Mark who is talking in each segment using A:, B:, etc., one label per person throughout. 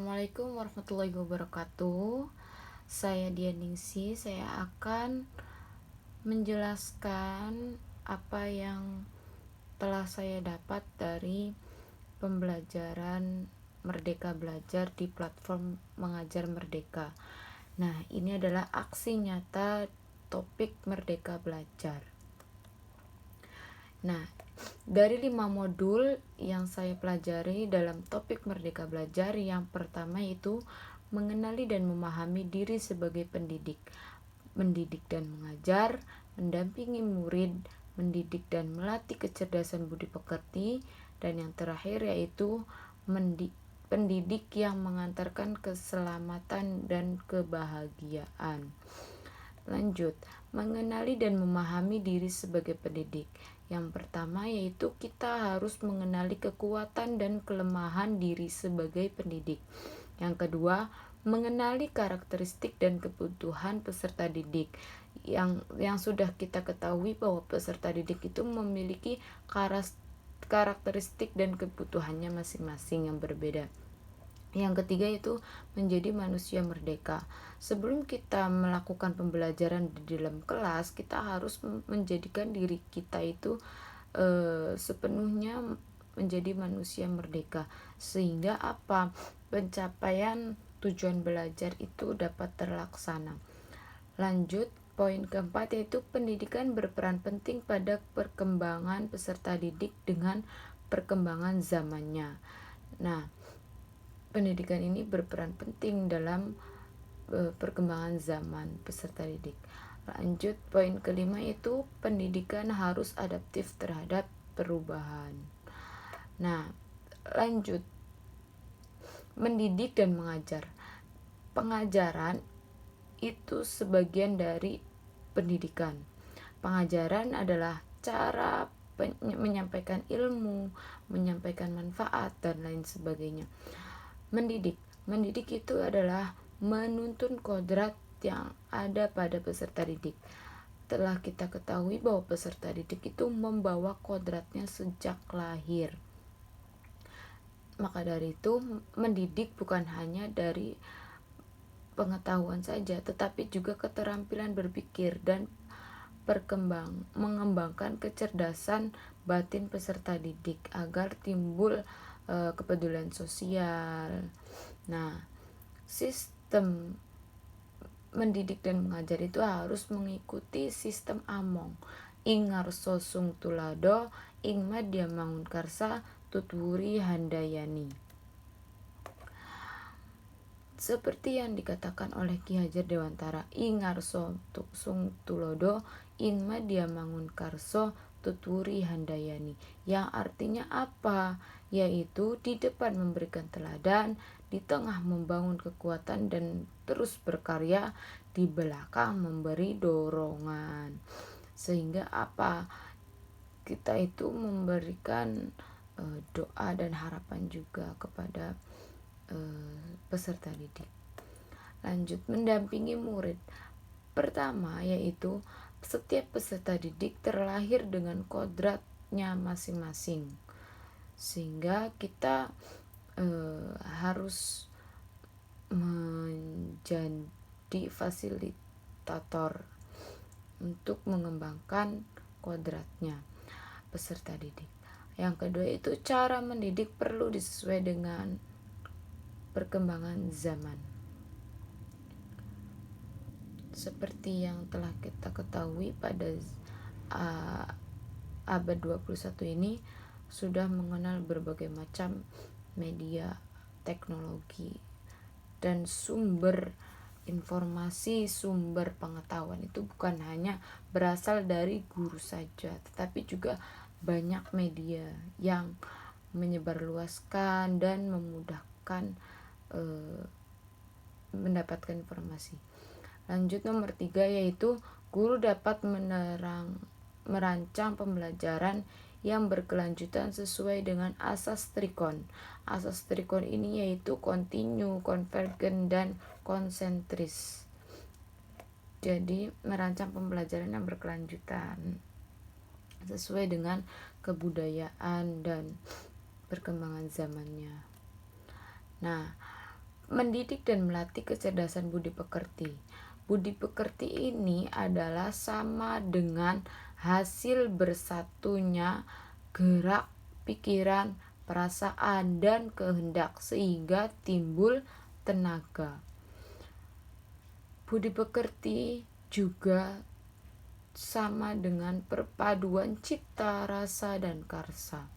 A: Assalamualaikum warahmatullahi wabarakatuh. Saya Dianingsi. Saya akan menjelaskan apa yang telah saya dapat dari pembelajaran Merdeka Belajar di platform Mengajar Merdeka. Nah, ini adalah aksi nyata topik Merdeka Belajar. Nah, dari 5 modul yang saya pelajari dalam topik Merdeka Belajar, yang pertama itu mengenali dan memahami diri sebagai pendidik, mendidik dan mengajar, mendampingi murid, mendidik dan melatih kecerdasan budi pekerti, dan yang terakhir yaitu pendidik yang mengantarkan keselamatan dan kebahagiaan. Lanjut, mengenali dan memahami diri sebagai pendidik. Yang pertama yaitu kita harus mengenali kekuatan dan kelemahan diri sebagai pendidik. Yang kedua, mengenali karakteristik dan kebutuhan peserta didik. Yang sudah kita ketahui bahwa peserta didik itu memiliki karakteristik dan kebutuhannya masing-masing yang berbeda. Yang ketiga itu menjadi manusia merdeka. Sebelum kita melakukan pembelajaran di dalam kelas, kita harus menjadikan diri kita itu sepenuhnya menjadi manusia merdeka, sehingga pencapaian tujuan belajar itu dapat terlaksana. Lanjut, poin keempat yaitu pendidikan berperan penting pada perkembangan peserta didik dengan perkembangan zamannya. Nah, pendidikan ini berperan penting dalam perkembangan zaman peserta didik. Lanjut, poin kelima itu pendidikan harus adaptif terhadap perubahan. Nah, lanjut, mendidik dan mengajar. Pengajaran itu sebagian dari pendidikan. Pengajaran adalah cara menyampaikan ilmu, menyampaikan manfaat, dan lain sebagainya. Mendidik itu adalah menuntun kodrat yang ada pada peserta didik. Telah kita ketahui bahwa peserta didik itu membawa kodratnya sejak lahir. Maka dari itu, mendidik bukan hanya dari pengetahuan saja, tetapi juga keterampilan berpikir dan mengembangkan kecerdasan batin peserta didik agar timbul kepedulian sosial. Nah, sistem mendidik dan mengajar itu harus mengikuti sistem Among. Ing ngarso sung tulado, ing madya mangun karsa, tutwuri handayani. Seperti yang dikatakan oleh Ki Hajar Dewantara, ing ngarso sung tulodo, ing madya mangun karso, tutwuri handayani, yang artinya apa? Yaitu di depan memberikan teladan, di tengah membangun kekuatan dan terus berkarya, di belakang memberi dorongan. Sehingga kita itu memberikan doa dan harapan juga kepada peserta didik. Lanjut, mendampingi murid. Pertama yaitu setiap peserta didik terlahir dengan kodratnya masing-masing, sehingga kita harus menjadi fasilitator untuk mengembangkan kodratnya peserta didik. Yang kedua itu cara mendidik perlu disesuaikan dengan perkembangan zaman. Seperti yang telah kita ketahui, pada abad 21 ini sudah mengenal berbagai macam media, teknologi, dan sumber informasi, sumber pengetahuan itu bukan hanya berasal dari guru saja, tetapi juga banyak media yang menyebarluaskan dan memudahkan mendapatkan informasi. Lanjut, nomor 3 yaitu guru dapat merancang pembelajaran yang berkelanjutan sesuai dengan asas trikon. Asas trikon ini yaitu kontinu, konvergen, dan konsentris. Jadi merancang pembelajaran yang berkelanjutan sesuai dengan kebudayaan dan perkembangan zamannya. Nah, Mendidik dan melatih kecerdasan budi pekerti. Budi pekerti ini adalah sama dengan hasil bersatunya gerak, pikiran, perasaan, dan kehendak sehingga timbul tenaga. Budi pekerti juga sama dengan perpaduan cipta, rasa, dan karsa.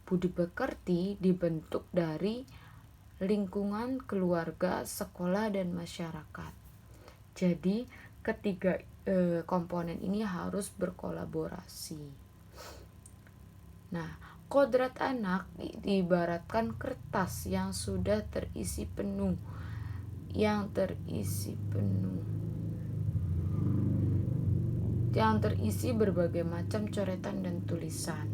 A: Budi pekerti dibentuk dari lingkungan keluarga, sekolah, dan masyarakat. Jadi ketiga komponen ini harus berkolaborasi. Nah, kodrat anak diibaratkan kertas yang sudah terisi penuh, yang terisi berbagai macam coretan dan tulisan.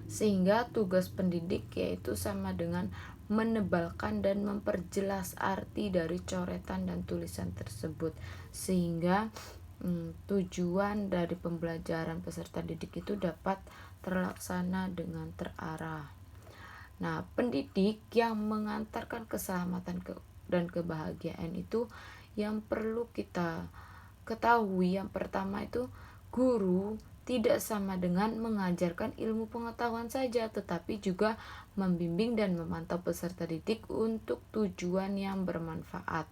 A: Sehingga tugas pendidik yaitu sama dengan menebalkan dan memperjelas arti dari coretan dan tulisan tersebut, sehingga tujuan dari pembelajaran peserta didik itu dapat terlaksana dengan terarah. Nah, pendidik yang mengantarkan keselamatan dan kebahagiaan itu yang perlu kita ketahui. Yang pertama itu, guru tidak sama dengan mengajarkan ilmu pengetahuan saja, tetapi juga membimbing dan memantau peserta didik untuk tujuan yang bermanfaat.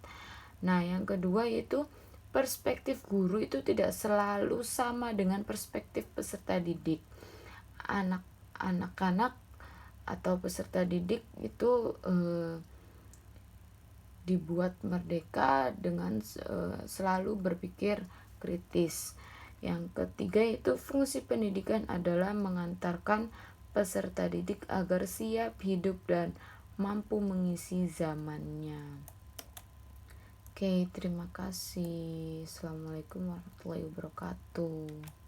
A: Nah, yang kedua yaitu perspektif guru itu tidak selalu sama dengan perspektif peserta didik. Anak-anak atau peserta didik itu dibuat merdeka dengan selalu berpikir kritis. Yang ketiga itu fungsi pendidikan adalah mengantarkan peserta didik agar siap hidup dan mampu mengisi zamannya. Oke, terima kasih. Assalamualaikum warahmatullahi wabarakatuh.